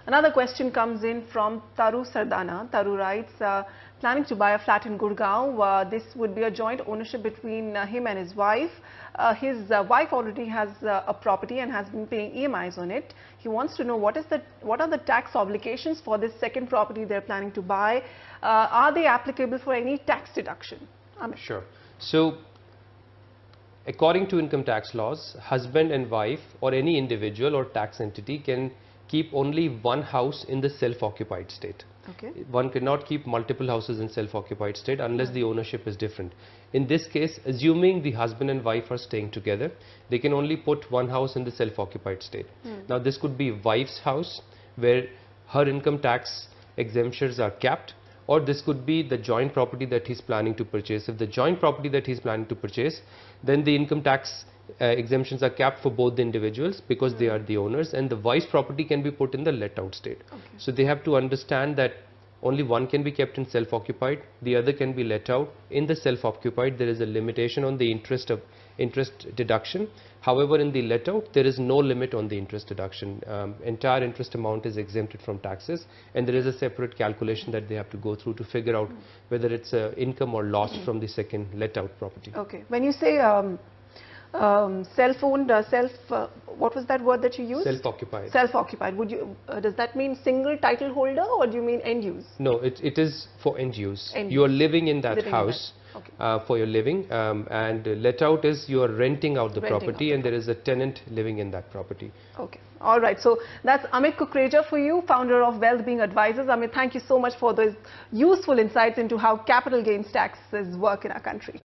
Another question comes in from Taru Sardana. Taru writes, planning to buy a flat in Gurgaon. This would be a joint ownership between him and his wife. His wife already has a property and has been paying EMIs on it. He wants to know what are the tax obligations for this second property they're planning to buy. Are they applicable for any tax deduction? Amit. Sure. So, according to income tax laws, husband and wife or any individual or tax entity can keep only one house in the self-occupied state. Okay. One cannot keep multiple houses in self-occupied state unless the ownership is different. In this case, assuming the husband and wife are staying together, they can only put one house in the self-occupied state. Now this could be wife's house where her income tax exemptions are capped, or this could be the joint property that he's planning to purchase. If the joint property that he's planning to purchase, then the income tax exemptions are capped for both the individuals because they are the owners, and the wife's property can be put in the let out state. Okay. So they have to understand that only one can be kept in self-occupied, the other can be let out. In the self-occupied, there is a limitation on the interest deduction. However, in the let out, there is no limit on the interest deduction. Entire interest amount is exempted from taxes, and there is a separate calculation that they have to go through to figure out whether it's income or loss from the second let out property. Okay. When you say self-owned, what was that word that you used? Self-occupied. Self-occupied. Would you? Does that mean single title holder, or do you mean end use? No, it is for end use. End you are use. living in that Living house in that. Okay. for your living, and let out is you are renting out the Renting property, out and there is a tenant living in that property. Okay. All right. So that's Amit Kukreja for you, founder of Wealth Being Advisors. Amit, thank you so much for those useful insights into how capital gains taxes work in our country.